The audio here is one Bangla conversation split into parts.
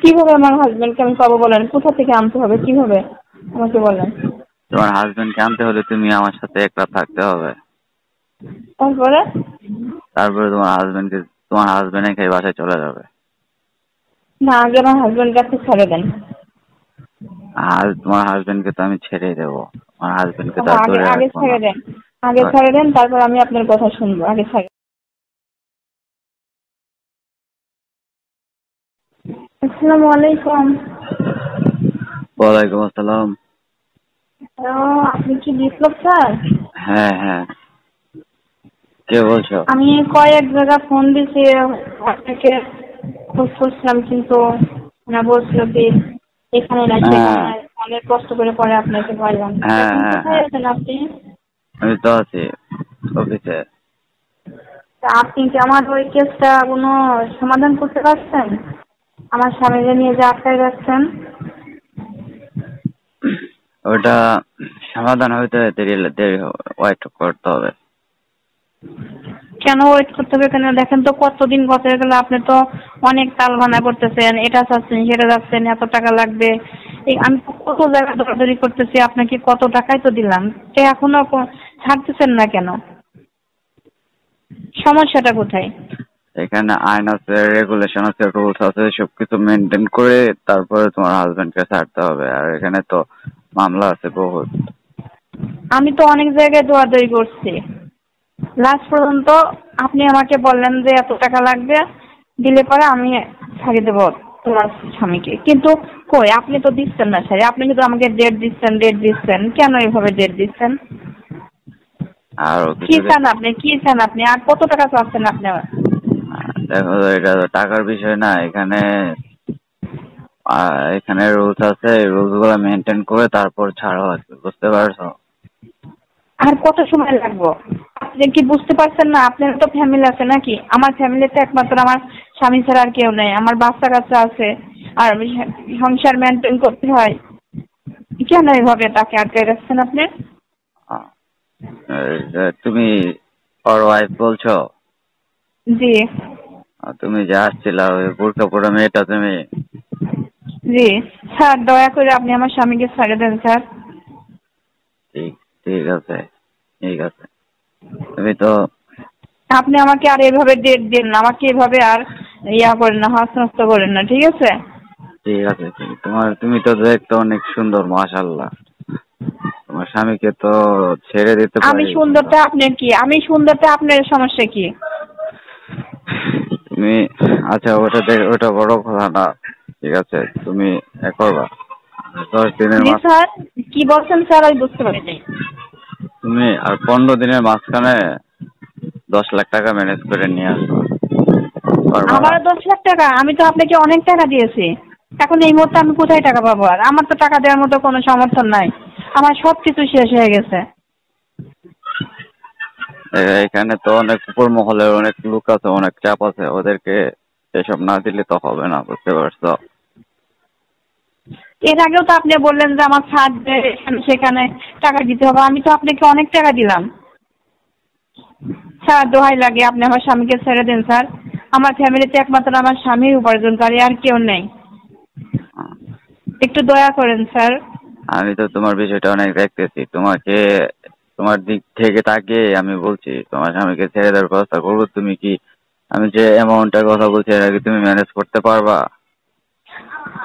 কিভাবে আমার হাজবেন্ডকে আমি পাবো বলেন? কোথা থেকে আনতে হবে? কিভাবে আমাকে বলেন। তোমার হাজবেন্ডকে আনতে হলে তুমি আমার সাথে এক রাত থাকতে হবে। তারপরে তারপরে তোমার হাজবেন্ড একাই বাসায় চলে যাবে। না, আগে আমার হাজবেন্ড কাছে ছেড়ে দেন। আর তোমার হাজবেন্ডকে তো আমি ছেড়ে দেবো, তোমার হাজবেন্ডকে তো তাহলে আর আগে ধরে আগে রাখবো না। ছেড়ে দেন, আগে ছেড়ে দেন, তারপর আমি আপনার কথা শুনবো। আগে ছেড়ে। আসসালামু আলাইকুম। ওয়ালাইকুম আসসালাম। হ্যালো, আপনি কি বিপ্লব স্যার? হ্যাঁ হ্যাঁ, কে বলছো? আমি কয়েক জায়গা ফোন দিছি আপনাকে, খোঁজ করছিলাম, কিন্তু ওরা বলছিল কি এখানে না সেখানে হ্যাঁ না, অনেক কষ্ট করে পরে আপনাকে পাইলাম। হ্যাঁ এখন হ্যাঁ কোথায় হ্যাঁ, আছেন আপনি? আমি তো আছি অফিসে। তা আপনি কি আমার ওই কেসটা কোনো সমাধান করতে পারছেন? আমার স্বামীকে নিয়ে যে আটকায় যাচ্ছেন। ওটা সমাধান হইতে দেরি দেরি ওয়েট করতে হবে। কেন ওয়েট করতে হবে? কেন? দেখেন তো কতদিন গত হয়ে গেল, আপনি তো অনেক তাল বানা করতেছেন, এটা চাচ্ছেন সেটা যাচ্ছেন, এত টাকা লাগবে। এই আমি তো কত জায়গা দৌড়াদৌড়ি করতেছি, আপনাকে কত টাকাই তো দিলাম, তো এখনো ছাড়তেছেন না কেন? সমস্যাটা কোথায়? এখানে আইন আছে, রেগুলেশন আছে, রুলস আছে, সবকিছু মেনটেন করে তারপরে তোমার হাজবেন্ডকে ছাড়তে হবে। আর এখানে তো মামলা আছে বহুত। আমি তো অনেক জায়গায় দৌড়াদৌড়ি করছি, লাস্ট পর্যন্ত আপনি আমাকে বললেন যে এত টাকা লাগবে, দিলে পরে আমি ছাড়িয়ে দেবো তোমার স্বামীকে। কিন্তু কই, আপনি তো দিচ্ছেন না ছাড়ি। আপনি কিন্তু আমাকে ডেট দিচ্ছেন, কেন এইভাবে ডেট দিচ্ছেন? আর কি কিছু চান আপনি? কি চান আপনি? আর কত টাকা চাচ্ছেন আপনি? দেখো, এটা তো টাকার বিষয় না এখানে। এখানে রুলস আছে, এই রুলস গুলো মেনটেন করে তারপর ছাড়া আছে, বুঝতে পারছো? আর কত সময় লাগবে? আপনি কি বুঝতে পারছেন না? আপনার তো ফ্যামিলি আছে নাকি? আমার ফ্যামিলিতে একমাত্র আমার স্বামী ছাড়া আর কেউ নেই, আমার বাচ্চা কাচ্চা আছে, আর আমি সংসার মেনটেন করতে হয়। কেন এইভাবে তাকে আটকে রাখছেন আপনি? আহ, তুমি ওর ওয়াইফ বলছো? জি। তুমি যে আসছিলা ওই বোরকা পরা মেয়েটা তুমি? জি স্যার, দয়া করে আপনি আমার স্বামীকে ছেড়ে দেন স্যার। ঠিক, ঠিক আছে, ঠিক আছে। তুমি তো আপনি আমাকে আর এভাবে ডেট দেন না, আমাকে এভাবে আর করেন না, হাস্যনস্ত করেন না, ঠিক আছে? ঠিক আছে, তুমি তো দেখতে অনেক সুন্দর, মাশাআল্লাহ। তোমার স্বামীকে তো ছেড়ে দিতে আমি পারি, কিন্তু সুন্দরটা আপনার কি? আমি সুন্দরটা আপনার সমস্যা কি? তুমি, আচ্ছা ওটা বড় কথা না। ঠিক আছে, তুমি এ করবা 10 দিনের জি স্যার, কি বলছেন স্যার? আমি বুঝতে পারিনি। তুমি আর 15 দিনের মাঝখানে 10 লাখ টাকা ম্যানেজ করে নিয়ে আসবা, পারবা না? আবার 10 লাখ টাকা? আমি তো আপনাকে অনেক টাকা দিয়েছি, এখন এই মুহূর্তে আমি কোথায় টাকা পাবো? আর আমার তো টাকা দেওয়ার মতো কোনো সমর্থন নাই, আমার সব কিছু শেষ হয়ে গেছে। এখানে তো অনেক উপর মহলের অনেক লোক আছে, অনেক চাপ আছে, ওদেরকে এসব না দিলে তো হবে না, বুঝতে পারছো? এর আগেও তো আপনি বললেন যে আমার ছাড়বে, এখানে সেখানে টাকা দিতে হবে, আমি তো আপনাকে অনেক টাকা দিলাম। স্যার দোহাই লাগে, আপনি আমার স্বামীকে ছেড়ে দেন স্যার। আমার ফ্যামিলিতে একমাত্র আমার স্বামীর উপার্জনকারী, আর কেউ নেই। একটু দয়া করেন স্যার। আমি তো তোমার বিষয়টা অনেক দেখতেছি, তোমার দিক থেকে তাকিয়ে আমি বলছি তোমার স্বামীকে ছেড়ে দেওয়ার ব্যবস্থা করবো। তুমি কি, আমি যে অ্যামাউন্টটার কথা বলছি এর আগে তুমি ম্যানেজ করতে পারবা?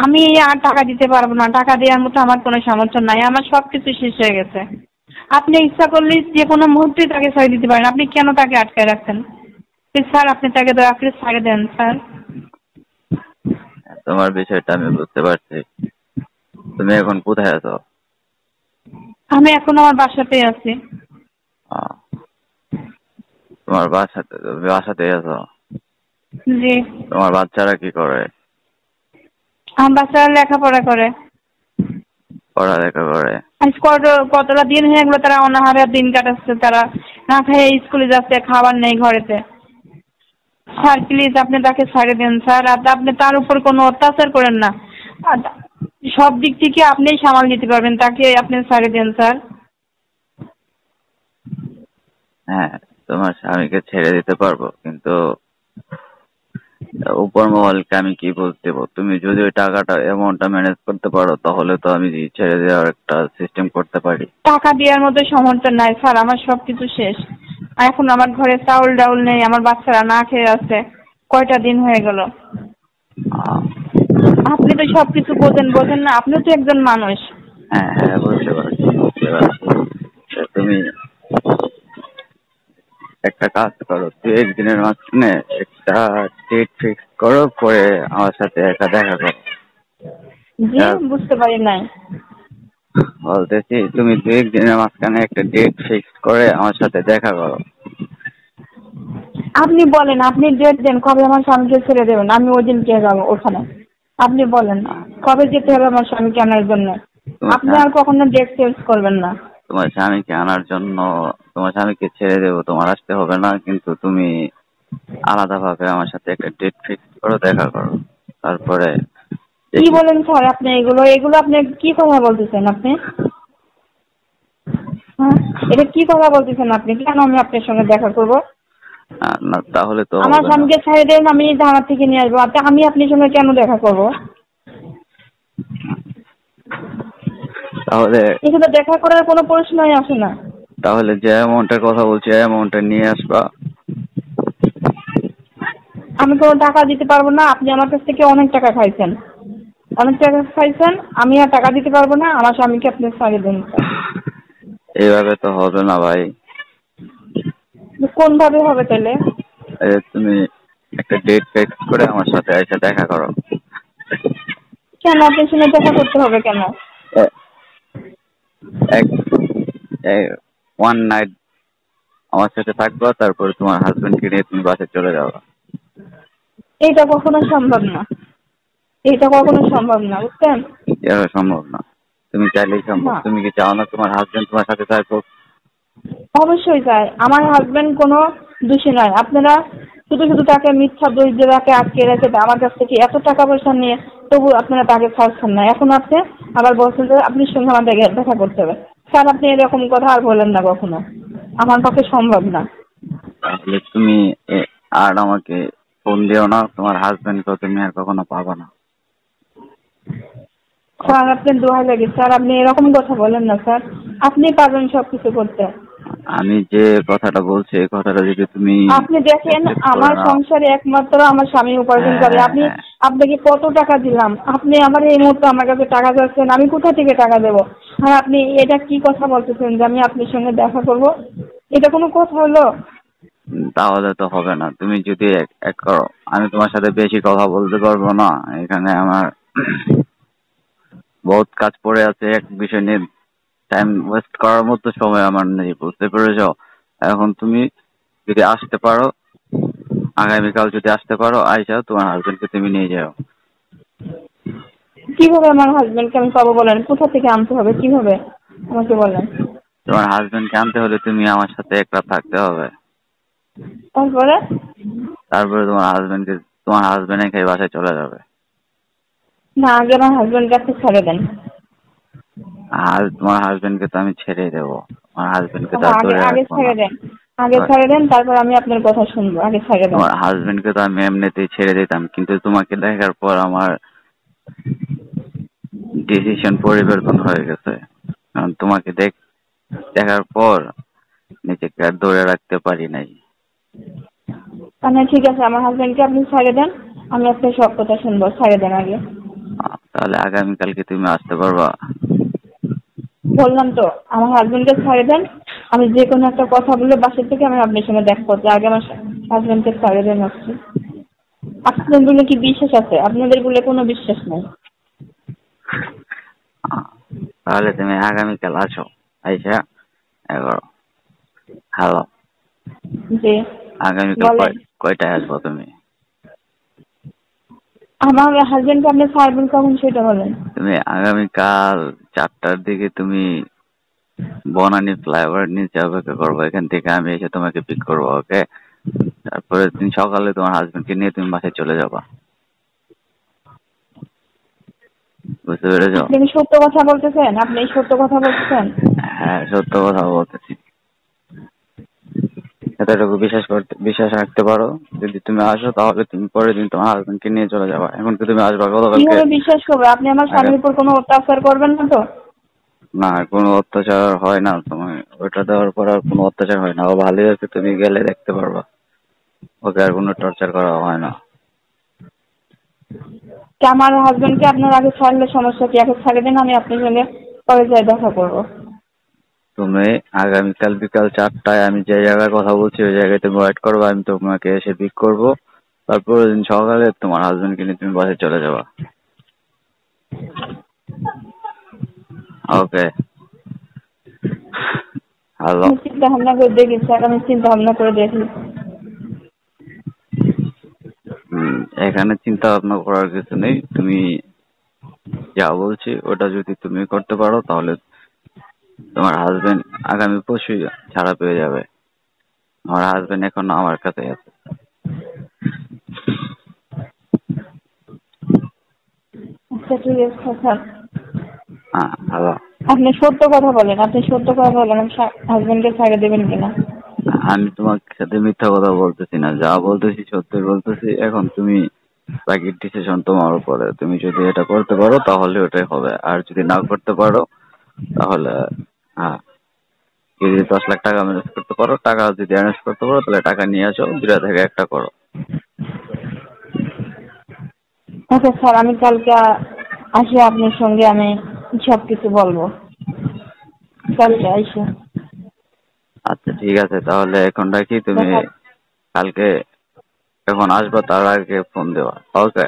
আমি আর টাকা দিতে পারবো না, টাকা দেওয়ার মতো আমার কোনো সামর্থ্য নাই, আমার সবকিছু শেষ হয়ে গেছে। আপনি ইচ্ছা করলে যে কোনো মুহূর্তেই তাকে ছেড়ে দিতে পারেন, আপনি কেন তাকে আটকায় রাখছেন? প্লিজ স্যার, আপনি তাকে দয়া করে ছেড়ে দেন স্যার। তোমার বিষয়টা আমি বুঝতে পারছি। তুমি এখন কোথায় আছো? আমি এখন আমার বাসাতেই আছি। আহ, তোমার বাসাতে আছো? জি। তোমার বাচ্চারা কি করে? আমার বাচ্চারা লেখাপড়া করে। পড়ালেখা করে? আজ কতটা দিন হয়ে গেলো তারা অনাহারে দিন কাটাচ্ছে, তারা না খেয়ে স্কুলে যাচ্ছে, খাবার নেই ঘরেতে। স্যার প্লিজ আপনি তাকে ছেড়ে দেন স্যার, আর আপনি তার উপর কোনো অত্যাচার করেন না। আর সব দিক থেকে আপনিই সামাল দিতে পারবেন, তাকে আপনি ছেড়ে দেন স্যার। হ্যাঁ, তোমার স্বামীকে ছেড়ে দিতে পারবো, কিন্তু উপর মহলকে আমি কি বলতে দেবো? তুমি যদি ওই টাকাটা অ্যামাউন্টটা ম্যানেজ করতে পারো তাহলে তো আমি ছেড়ে দেওয়ার একটা সিস্টেম করতে পারি। টাকা দেওয়ার মতো সামর্থ্য নাই স্যার, আমার সবকিছু শেষ। আর এখন আমার ঘরে চাউল ডাউল নেই, আমার বাচ্চারা না খেয়ে আছে, কয়টা দিন হয়ে গেল। আহ, আপনি তো সবকিছু বোঝেন, বোঝেন না? আপনিও তো একজন মানুষ। হ্যাঁ হ্যাঁ, বুঝতে পারছি বুঝতে পারছি। তো তুমি একটা কাজ করো, 2-1 দিনের মাঝখানে একটা ডেট ফিক্স করো, করে আমার সাথে একটা দেখা করো। জি, বুঝতে পারি নাই। বলতেছি তুমি 2-1 দিনের মাঝখানে একটা ডেট ফিক্স করে আমার সাথে দেখা করো। আপনি বলেন, আপনি ডেট দেন কবে আমার স্বামীকে ছেড়ে দেবেন, আমি ওই দিনকে যাবো ওখানে। আপনি বলেন কবে যেতে হবে আমার স্বামীকে আনার জন্য। আপনি আর কখনো ডেট চেঞ্জ করবেন না। তোমার স্বামীকে আনার জন্য, তোমার স্বামীকে ছেড়ে দেবো, তোমার আসতে হবে না, কিন্তু তুমি আলাদাভাবে আমার সাথে একটা ডেট ফিক্স করো, দেখা করো, তারপরে কি দেখি। বলেন স্যার আপনি? এগুলো এগুলো আপনি কি কথা বলতেছেন আপনি? হ্যাঁ, এটা কি কথা বলতেছেন আপনি? কেন আমি আপনার সঙ্গে দেখা করব? না তাহলে তো আমার হবে না। স্বামীকে ছেড়ে দেন, আমি ঢাকা থেকে নিয়ে আসবো। আমি আপনার সঙ্গে কেন দেখা করব? তাহলে এখানে দেখা করার কোনো প্রশ্নই আসে না। তাহলে যে অ্যামাউন্টের কথা বলছি অ্যামাউন্টটা নিয়ে আসবা। আমি কোনো টাকা দিতে পারবো না। আপনি আমার কাছ থেকে অনেক টাকা খাইছেন, অনেক টাকা খাইছেন। আমি আর টাকা দিতে পারবো না। আমার স্বামীকে আপনি ছাড়িয়ে দেন। এইভাবে তো হবে না ভাই। কোন ভাবে হবে তাহলে? তুমি একটা ডেট ফিক্স করে আমার সাথে এসে দেখা করো। কেন আপনার সঙ্গে দেখা করতে হবে কেন? এ- এক 1 নাইট আমার সাথে থাকবা, তারপরে তোমার হাজবেন্ডকে নিয়ে তুমি বাসে চলে যাবা। এইটা কখনো সম্ভব না। এইটা কখনো সম্ভব না, বুঝছেন? এভাবে সম্ভব না। তুমি চাইলেই সম্ভব। না, তুমি কি চাও না তোমার হাজবেন্ড তোমার সাথে থাকুক? অবশ্যই চাই। আমার হাজবেন্ড কোনো দোষী নয়। আপনারা শুধু শুধু তাকে মিথ্যা দোষ দিয়ে তাকে আটকে রেখে আমার কাছ থেকে এত টাকা পয়সা নিয়ে তবু আপনারা তাকে ছাড়ছেন না। এখন আপনি আবার বলছেন যে আপনার সঙ্গে আমার দেখা করতে হবে। স্যার, আপনি এরকম কথা আর বলেন না কখনো। আমার পক্ষে সম্ভব না। তাহলে তুমি আর আমাকে ফোন দিও না, তোমার হাজবেন্ডকেও তুমি আর কখনো পাবা না। স্যার, আপনার দোহাই লাগে স্যার, আপনি এরকম কথা বলেন না স্যার। আপনি পারবেন সবকিছু করতে। আমি যে কথাটা বলছি এই কথাটা যদি তুমি আপনি দেখেন, accept করে আমার নাও। সংসারে একমাত্র আমার স্বামী উপার্জন করে। হ্যাঁ আপনি হ্যাঁ, আপনাকে কত টাকা দিলাম, আপনি আমার এই মুহূর্তে আমার কাছে টাকা চাচ্ছেন, আমি কোথা থেকে টাকা দেবো? আর আপনি এটা কি কথা বলতেছেন যে আমি আপনার সঙ্গে দেখা করব? এটা কোনো কথা হলো? তাহলে তো হবে না। তুমি যদি এক এক করো, আমি তোমার সাথে বেশি কথা বলতে পারবো না। এখানে আমার বহুত কাজ পড়ে আছে, এক বিষয় নিয়ে টাইম ওয়েস্ট করার মতো সময় আমার নেই, বুঝতে পেরেছো? এখন তুমি যদি আসতে পারো, আগামীকাল যদি আসতে পারো, আইসা তোমার হাজবেন্ডকে তুমি নিয়ে যাও। কিভাবে আমার হাজবেন্ডকে আমি পাবো বলেন? কোথা থেকে আনতে হবে, কিভাবে আমাকে বলেন। তোমার হাজবেন্ডকে আনতে হলে তুমি আমার সাথে এক রাত থাকতে হবে। তারপরে? তারপরে তোমার হাজবেন্ড একাই বাসায় চলে যাবে। না, আগে আমার হাজবেন্ডকে আপনি ছেড়ে দেন। আর তোমার হাজবেন্ডকে তো আমি ছেড়েই দেবো। তোমার হাজবেন্ডকে তো আর আগে ধরে আগে রাখবো না। ছেড়ে দেন। আগে ছেড়ে দেন, তারপর আমি আপনার কথা শুনবো। আগে ছেড়ে দেন। তোমার হাজবেন্ডকে তো আমি এমনিতেই ছেড়ে দিতাম, কিন্তু তোমাকে দেখার পর আমার ডিসিশন পরিবর্তন হয়ে গেছে। কারণ তোমাকে দেখার পর নিজেকে আর ধরে রাখতে পারি নাই। মানে ঠিক আছে, আমার হাজবেন্ডকে আপনি ছেড়ে দেন, আমি আপনার সব কথা শুনবো। ছেড়ে দেন আগে। তাহলে আগামীকালকে তুমি আসতে পারবা? বললাম তো, আমার হাজবেন্ডকে ছেড়ে দেন। আমি যে কোনো একটা কথা বলে বাসা থেকে আমি আপনার সঙ্গে দেখা করতে, আগে আমার হাজবেন্ডকে ছেড়ে দেন আসছি। আপনাদের বলে কি বিশ্বাস আছে? আপনাদের বলে কোনো বিশ্বাস নেই। তাহলে তুমি আগামীকাল আসো, আইসা এগারো। হ্যালো, যে আগামীকাল বলেন, কয়টায় আসবো তুমি? আমার হাজবেন্ডকে আপনি ছাড়বেন কখন সেটা বলেন। তুমি আগামীকাল 4টার দিকে তুমি বনানী ফ্লাইওভার নিচে অপেক্ষা করবো। এখান থেকে আমি এসে তোমাকে পিক করবো, ওকে? তারপরে তুমি সকালে তোমার হাজবেন্ডকে নিয়ে তুমি বাসায় চলে যাবা। বুঝতে পেরেছো? আপনি কি সত্য কথা বলতেছেন? আপনি সত্য কথা বলতেছেন? হ্যাঁ, সত্য কথা বলতেছি। এতটুকু বিশ্বাস রাখতে পারো। যদি তুমি আসো তাহলে তুমি পরের দিন তোমার হাজবেন্ডকে নিয়ে চলে যাবা। এখন কি তুমি আসবা গতকালকে? কিভাবে বিশ্বাস করবো? আপনি আমার স্বামীর উপর কোনো অত্যাচার করবেন না তো? না, কোনো অত্যাচার হয় না। তুমি ওইটা দেওয়ার পর আর কোনো অত্যাচার হয় না। ও ভালোই আছে, তুমি গেলে দেখতে পারবা। ওকে আর কোনো টর্চার করা হয় না। কি আমার হাজবেন্ডকে আপনার আগে ছাড়লে সমস্যা কি? এখন ছাড়ে দিন, আমি আপনার সঙ্গে কবে যাই দেখা করবো। তুমি আগামীকাল বিকাল 4টায় আমি যে জায়গায় কথা বলছি ওই জায়গায় তুমি ওয়েট করবা। আমি তোমাকে এসে পিক করবো। তারপর দিন সকালে তোমার হাজবেন্ডকে নিয়ে তুমি বাসে চলে যাবা। ওকে? হ্যালো? আমি চিন্তা ভাবনা করে দেখি স্যার, আমি চিন্তা ভাবনা করে দেখি। এখানে চিন্তা ভাবনা করার কিছু নেই। তুমি যা বলছি ওটা যদি তুমি করতে পারো তাহলে তোমার হাজবেন্ড আগামী পরশুই ছাড়া পেয়ে যাবে। আমার হাজবেন্ড এখন আমার কাছে আছে। আচ্ছা ঠিক আছে স্যার। হ্যাঁ, হ্যালো? আপনি সত্য কথা বলেন, আপনি সত্য কথা বলেন, হাজবেন্ডকে ছাড়ে দেবেন কিনা? আমি তোমার সাথে মিথ্যা কথা বলতেছি না, যা বলতেছি সত্যি বলতেছি। এখন তুমি বাকি ডিসিশন তোমার উপরে। তুমি যদি এটা করতে পারো তাহলে ওটাই হবে, আর যদি না করতে পারো তাহলে হ্যাঁ, যদি 10 লাখ টাকা ম্যানেজ করতে পারো, টাকা যদি ম্যানেজ করতে পারো তাহলে টাকা নিয়ে আসো, দুটা থেকে একটা করো। আচ্ছা স্যার, আমি কালকে আসি আপনার সঙ্গে, আমি সবকিছু বলবো কালকে আইসে। আচ্ছা ঠিক আছে, তাহলে এখন রাখি। তুমি কালকে যখন আসবা তার আগে ফোন দেওয়া। ওকে?